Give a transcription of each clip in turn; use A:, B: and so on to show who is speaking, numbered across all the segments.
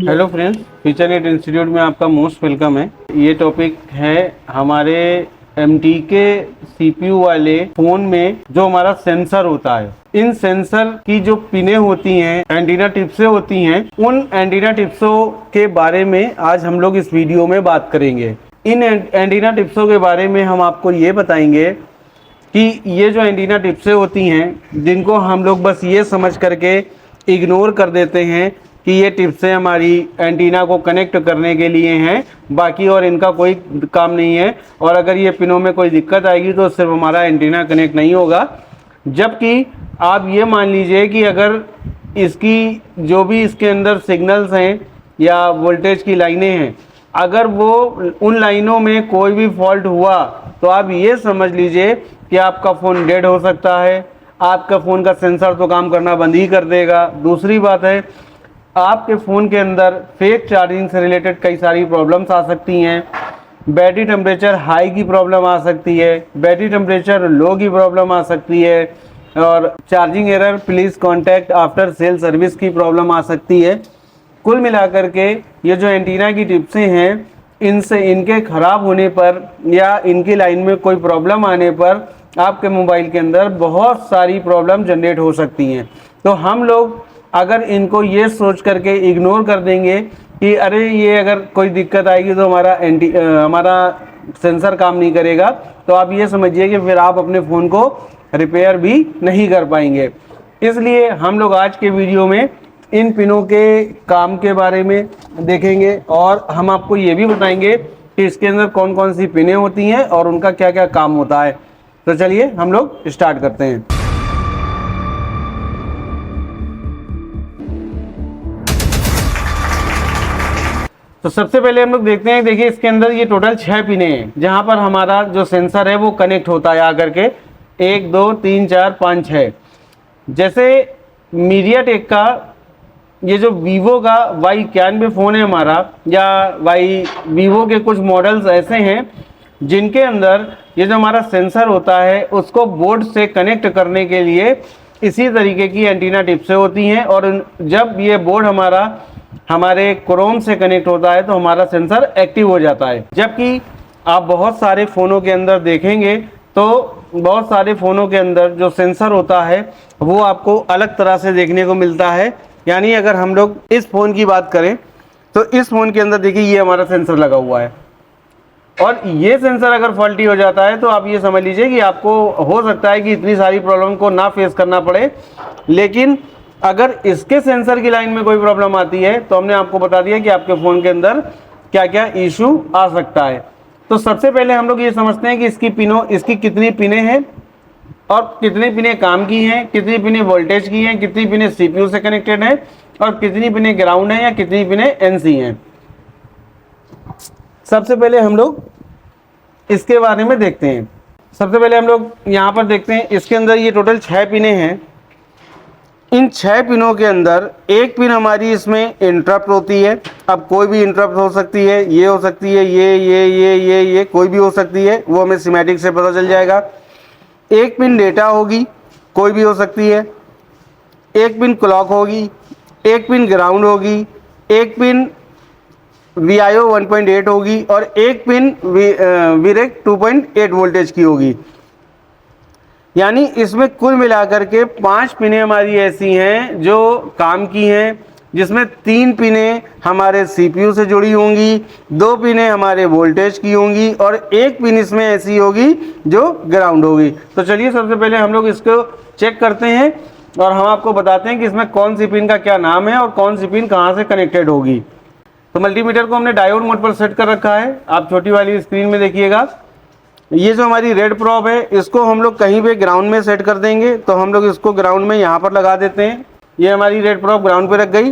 A: Hello friends, feature net institute में आपका most welcome है। ये टॉपिक है हमारे एमटी के सीपीयू वाले फ़ोन में जो हमारा सेंसर होता है। इन सेंसर की जो पिनें होती हैं, एंटीना टिप्सें होती हैं, उन एंटीना टिप्सों के बारे में आज हम लोग इस वीडियो में बात करेंगे। इन एंटीना टिप्सों के बारे में हम आपको ये बताएंगे कि ये जो एंटीना टिप्सें होती हैं, जिनको हम लोग बस ये समझ करके इग्नोर कर देते हैं कि ये टिप्सें हमारी एंटीना को कनेक्ट करने के लिए हैं, बाकी और इनका कोई काम नहीं है। और अगर ये पिनों में कोई दिक्कत आएगी तो सिर्फ हमारा एंटीना कनेक्ट नहीं होगा। जबकि आप ये मान लीजिए कि अगर इसकी जो भी इसके अंदर सिग्नल्स हैं या वोल्टेज की लाइनें हैं, अगर वो उन लाइनों में कोई भी फॉल्ट हुआ तो आप ये समझ लीजिए कि आपका फ़ोन डेड हो सकता है। आपका फ़ोन का सेंसर तो काम करना बंद ही कर देगा। दूसरी बात है, आपके फ़ोन के अंदर फेक चार्जिंग से रिलेटेड कई सारी प्रॉब्लम्स आ सकती हैं। बैटरी टेम्परेचर हाई की प्रॉब्लम आ सकती है, बैटरी टेम्परेचर लो की प्रॉब्लम आ सकती है, और charging error please contact after sale service की प्रॉब्लम आ सकती है। कुल मिलाकर के ये जो एंटीना की टिप्सें हैं, इनके ख़राब होने पर या इनकी लाइन में कोई प्रॉब्लम आने पर आपके मोबाइल के अंदर बहुत सारी प्रॉब्लम जनरेट हो सकती हैं। तो हम लोग अगर इनको ये सोच करके इग्नोर कर देंगे कि अरे ये अगर कोई दिक्कत आएगी तो हमारा सेंसर काम नहीं करेगा, तो आप ये समझिए कि फिर आप अपने फ़ोन को रिपेयर भी नहीं कर पाएंगे। इसलिए हम लोग आज के वीडियो में इन पिनों के काम के बारे में देखेंगे और हम आपको ये भी बताएंगे कि इसके अंदर कौन कौन सी पिनें होती हैं और उनका क्या क्या काम होता है। तो चलिए हम लोग स्टार्ट करते हैं। तो सबसे पहले हम लोग देखते हैं, देखिए इसके अंदर ये टोटल 6 पिनें हैं जहां पर हमारा जो सेंसर है वो कनेक्ट होता है आकर के 1 2 3 4 5 6। जैसे मीडियाटेक का ये जो वीवो का Y91 फ़ोन है हमारा, या वीवो के कुछ मॉडल्स ऐसे हैं जिनके अंदर ये जो हमारा सेंसर होता है उसको बोर्ड से कनेक्ट करने के लिए इसी तरीके की एंटीना टिप्सें होती हैं। और जब ये बोर्ड हमारे क्रोम से कनेक्ट होता है तो हमारा सेंसर एक्टिव हो जाता है। जबकि आप बहुत सारे फ़ोनों के अंदर देखेंगे तो बहुत सारे फ़ोनों के अंदर जो सेंसर होता है वो आपको अलग तरह से देखने को मिलता है। यानी अगर हम लोग इस फ़ोन की बात करें तो इस फ़ोन के अंदर देखिए ये हमारा सेंसर लगा हुआ है, और ये सेंसर अगर फॉल्टी हो जाता है तो आप ये समझ लीजिए कि आपको हो सकता है कि इतनी सारी प्रॉब्लम को ना फेस करना पड़े। लेकिन अगर इसके सेंसर की लाइन में कोई प्रॉब्लम आती है तो हमने आपको बता दिया कि आपके फ़ोन के अंदर क्या क्या इशू आ सकता है। तो सबसे पहले हम लोग ये समझते हैं कि इसकी कितनी पिनें हैं और कितनी पिनें काम की हैं, कितनी पिनें वोल्टेज की हैं, कितनी पिनें सीपीयू से कनेक्टेड हैं, और कितनी पिनें ग्राउंड हैं या कितनी पिनें एनसी हैं। सबसे पहले हम लोग इसके बारे में देखते हैं। सबसे पहले हम लोग यहाँ पर देखते हैं, इसके अंदर ये टोटल 6 पिनें हैं। इन 6 पिनों के अंदर एक पिन हमारी इसमें इंटरप्ट होती है। अब कोई भी इंटरप्ट हो सकती है, ये हो सकती है, ये कोई भी हो सकती है, वो हमें सिमेटिक से पता चल जाएगा। एक पिन डेटा होगी, कोई भी हो सकती है। एक पिन क्लॉक होगी, एक पिन ग्राउंड होगी, एक पिन VIO 1.8 होगी और एक पिन VREC 2.8 वोल्टेज की होगी। यानी इसमें कुल मिलाकर के 5 पिनें हमारी ऐसी हैं जो काम की हैं, जिसमें 3 पिनें हमारे CPU से जुड़ी होंगी, 2 पिनें हमारे वोल्टेज की होंगी और 1 पिन इसमें ऐसी होगी जो ग्राउंड होगी। तो चलिए सबसे पहले हम लोग इसको चेक करते हैं और हम आपको बताते हैं कि इसमें कौन सी पिन का क्या नाम है और कौन सी पिन कहाँ से कनेक्टेड होगी। तो मल्टीमीटर को हमने डायोड मोड पर सेट कर रखा है। आप छोटी वाली स्क्रीन में देखिएगा, ये जो हमारी रेड प्रॉब है इसको हम लोग कहीं पे ग्राउंड में सेट कर देंगे। तो हम लोग इसको ग्राउंड में यहाँ पर लगा देते हैं। ये हमारी रेड प्रॉब ग्राउंड पे रख गई।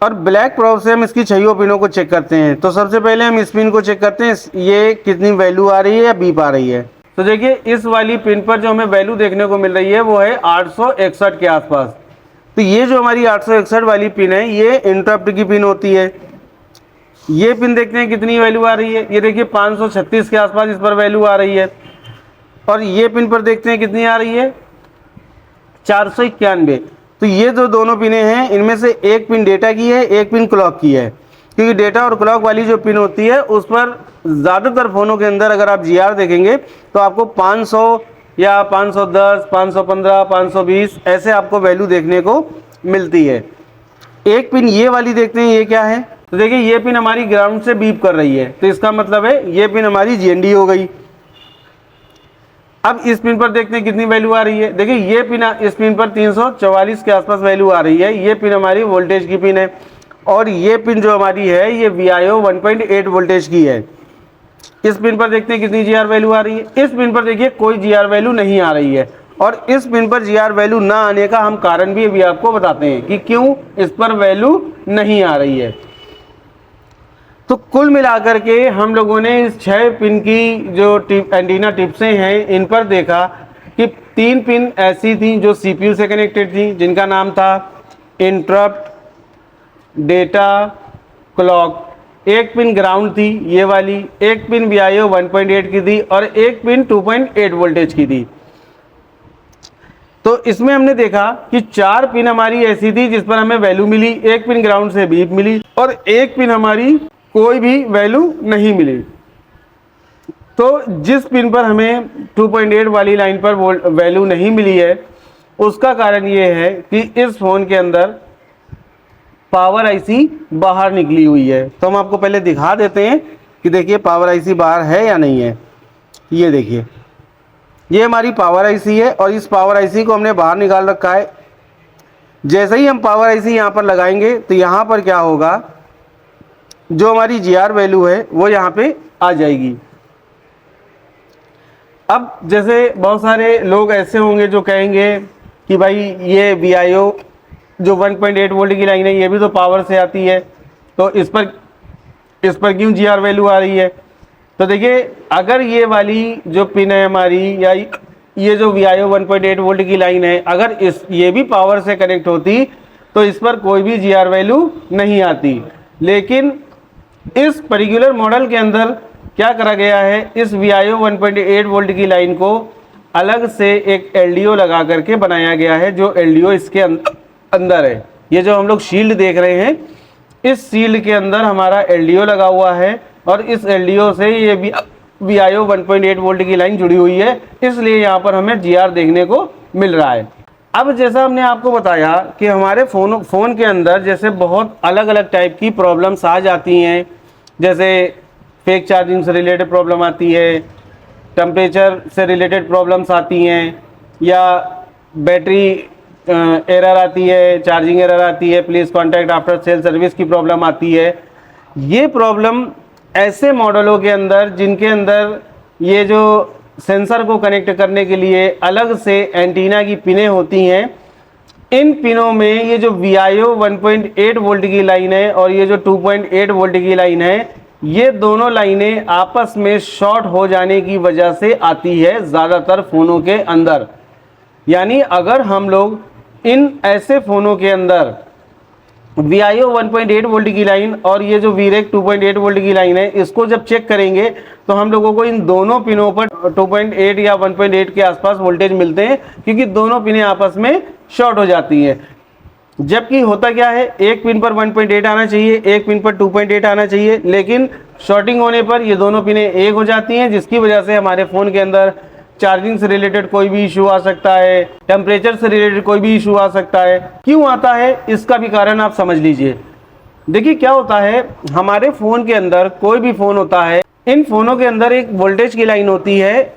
A: और ब्लैक प्रॉब से हम इसकी 6 पिनों को चेक करते हैं। तो सबसे पहले हम इस पिन को चेक करते हैं, ये कितनी वैल्यू आ रही है या बीप आ रही है। तो देखिए इस वाली पिन पर जो हमें वैल्यू देखने को मिल रही है वो है 861 के आसपास। तो ये जो हमारी 861 वाली पिन है ये इंटरप्ट की पिन होती है। ये पिन देखते हैं कितनी वैल्यू आ रही है, ये देखिए 536 के आसपास इस पर वैल्यू आ रही है। और ये पिन पर देखते हैं कितनी आ रही है, 491। तो ये जो दोनों पिनें हैं इनमें से एक पिन डेटा की है, एक पिन क्लॉक की है, क्योंकि डेटा और क्लॉक वाली जो पिन होती है उस पर ज़्यादातर फ़ोनों के अंदर अगर आप GR देखेंगे तो आपको 500 या 510, 515, 520 ऐसे आपको वैल्यू देखने को मिलती है। एक पिन ये वाली देखते हैं, ये क्या है, तो देखिए ये पिन हमारी ग्राउंड से बीप कर रही है, तो इसका मतलब है ये पिन हमारी GND हो गई। अब इस पिन पर देखते हैं कितनी वैल्यू आ रही है। देखिए ये पिन, इस पिन पर 344 के आसपास वैल्यू आ रही है। ये पिन हमारी वोल्टेज की पिन है और ये पिन जो हमारी है ये VIO 1.8 वोल्टेज की है। इस पिन पर देखते हैं कितनी GR वैल्यू आ रही है। इस पिन पर देखिए कोई GR वैल्यू नहीं आ रही है और इस पिन पर GR वैल्यू ना आने का हम कारण भी अभी आपको बताते हैं कि क्यों इस पर वैल्यू नहीं आ रही है। तो कुल मिलाकर के हम लोगों ने इस 6 पिन की जो एंटीना टिप्सें हैं इन पर देखा कि 3 पिन ऐसी थी जो CPU से कनेक्टेड थी, जिनका नाम था इंटरप्ट, डेटा, क्लॉक। एक पिन ग्राउंड थी ये वाली, एक पिन VIO 1.8 की थी और एक पिन 2.8 वोल्टेज की थी। तो इसमें हमने देखा कि 4 पिन हमारी ऐसी थी जिस पर हमें वैल्यू मिली, एक पिन ग्राउंड से बीप मिली और एक पिन हमारी कोई भी वैल्यू नहीं मिली। तो जिस पिन पर हमें 2.8 वाली लाइन पर वैल्यू नहीं मिली है उसका कारण ये है कि इस फ़ोन के अंदर पावर IC बाहर निकली हुई है। तो हम आपको पहले दिखा देते हैं कि देखिए पावर IC बाहर है या नहीं है। ये देखिए ये हमारी पावर IC है और इस पावर IC को हमने बाहर निकाल रखा है। जैसे ही हम पावर IC यहाँ पर लगाएंगे तो यहाँ पर क्या होगा, जो हमारी GR वैल्यू है वो यहाँ पे आ जाएगी। अब जैसे बहुत सारे लोग ऐसे होंगे जो कहेंगे कि भाई ये VIO जो 1.8 वोल्ट की लाइन है ये भी तो पावर से आती है, तो इस पर क्यों GR वैल्यू आ रही है। तो देखिए अगर ये वाली जो पिन है हमारी या ये जो VIO 1.8 वोल्ट की लाइन है अगर ये भी पावर से कनेक्ट होती तो इस पर कोई भी GR वैल्यू नहीं आती। लेकिन इस पर्टिकुलर मॉडल के अंदर क्या करा गया है, इस VIO 1.8 वोल्ट की लाइन को अलग से एक LDO लगा करके बनाया गया है, जो LDO इसके अंदर है। ये जो हम लोग शील्ड देख रहे हैं इस शील्ड के अंदर हमारा LDO लगा हुआ है और इस LDO से ये VIO 1.8 वोल्ट की लाइन जुड़ी हुई है, इसलिए यहाँ पर हमें GR देखने को मिल रहा है। अब जैसा हमने आपको बताया कि हमारे फ़ोन के अंदर जैसे बहुत अलग अलग टाइप की प्रॉब्लम्स आ जाती हैं, जैसे फेक चार्जिंग से रिलेटेड प्रॉब्लम आती है, टेम्परेचर से रिलेटेड प्रॉब्लम्स आती हैं, या बैटरी एरर आती है, चार्जिंग एरर आती है, please contact after sale service की प्रॉब्लम आती है। ये प्रॉब्लम ऐसे मॉडलों के अंदर जिनके अंदर ये जो सेंसर को कनेक्ट करने के लिए अलग से एंटीना की पिनें होती हैं, इन पिनों में ये जो VIO 1.8 वोल्ट की लाइन है और ये जो 2.8 वोल्ट की लाइन है, ये दोनों लाइनें आपस में शॉर्ट हो जाने की वजह से आती है ज़्यादातर फ़ोनों के अंदर। यानी अगर हम लोग इन ऐसे फ़ोनों के अंदर VIO 1.8 वोल्ट की लाइन और ये जो VREC 2.8 वोल्ट की लाइन है इसको जब चेक करेंगे तो हम लोगों को इन दोनों पिनों पर 2.8 या 1.8 के आसपास वोल्टेज मिलते हैं, क्योंकि दोनों पिनें आपस में शॉर्ट हो जाती हैं। जबकि होता क्या है, एक पिन पर 1.8 आना चाहिए, एक पिन पर 2.8 आना चाहिए, लेकिन शॉर्टिंग होने पर ये दोनों पिनें एक हो जाती हैं, जिसकी वजह से हमारे फ़ोन के अंदर चार्जिंग से रिलेटेड कोई भी इशू आ सकता है, टेम्परेचर से रिलेटेड कोई भी इशू आ सकता है। क्यों आता है इसका भी कारण आप समझ लीजिए। देखिए क्या होता है, हमारे फ़ोन के अंदर कोई भी फ़ोन होता है, इन फ़ोनों के अंदर एक वोल्टेज की लाइन होती है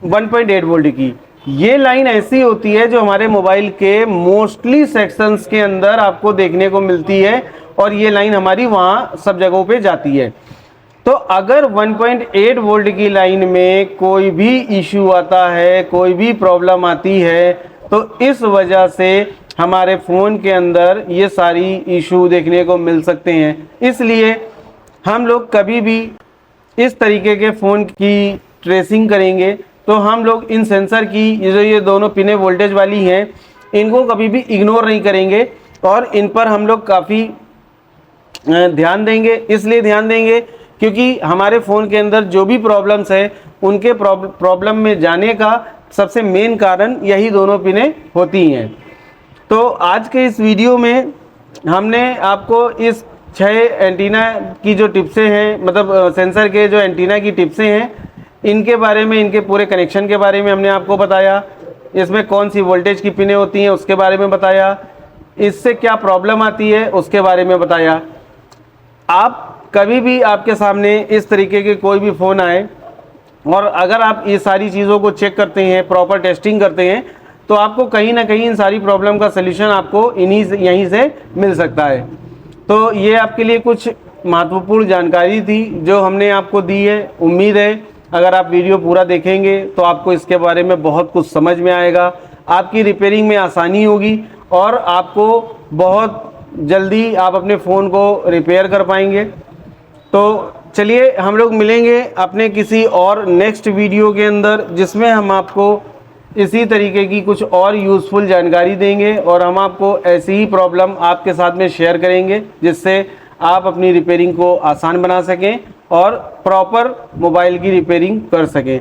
A: 1.8 वोल्ट की। ये लाइन ऐसी होती है जो हमारे मोबाइल के मोस्टली सेक्शंस के अंदर आपको देखने को मिलती है और ये लाइन हमारी वहाँ सब जगहों पे जाती है। तो अगर 1.8 वोल्ट की लाइन में कोई भी इशू आता है, कोई भी प्रॉब्लम आती है, तो इस वजह से हमारे फ़ोन के अंदर ये सारी इशू देखने को मिल सकते हैं। इसलिए हम लोग कभी भी इस तरीके के फ़ोन की ट्रेसिंग करेंगे तो हम लोग इन सेंसर की जो ये दोनों पिनें वोल्टेज वाली हैं इनको कभी भी इग्नोर नहीं करेंगे और इन पर हम लोग काफ़ी ध्यान देंगे। इसलिए ध्यान देंगे क्योंकि हमारे फ़ोन के अंदर जो भी प्रॉब्लम्स हैं उनके प्रॉब्लम में जाने का सबसे मेन कारण यही दोनों पिनें होती हैं। तो आज के इस वीडियो में हमने आपको इस 6 एंटीना की जो टिप्सें हैं, मतलब सेंसर के जो एंटीना की टिप्सें हैं, इनके बारे में, इनके पूरे कनेक्शन के बारे में हमने आपको बताया। इसमें कौन सी वोल्टेज की पिनें होती हैं उसके बारे में बताया, इससे क्या प्रॉब्लम आती है उसके बारे में बताया। आप कभी भी आपके सामने इस तरीके के कोई भी फ़ोन आए और अगर आप ये सारी चीज़ों को चेक करते हैं, प्रॉपर टेस्टिंग करते हैं, तो आपको कहीं ना कहीं इन सारी प्रॉब्लम का सलूशन आपको यहीं से मिल सकता है। तो ये आपके लिए कुछ महत्वपूर्ण जानकारी थी जो हमने आपको दी है। उम्मीद है अगर आप वीडियो पूरा देखेंगे तो आपको इसके बारे में बहुत कुछ समझ में आएगा, आपकी रिपेयरिंग में आसानी होगी और आपको बहुत जल्दी आप अपने फ़ोन को रिपेयर कर पाएंगे। तो चलिए हम लोग मिलेंगे अपने किसी और नेक्स्ट वीडियो के अंदर, जिसमें हम आपको इसी तरीके की कुछ और यूज़फुल जानकारी देंगे और हम आपको ऐसी ही प्रॉब्लम आपके साथ में शेयर करेंगे जिससे आप अपनी रिपेयरिंग को आसान बना सकें और प्रॉपर मोबाइल की रिपेयरिंग कर सकें।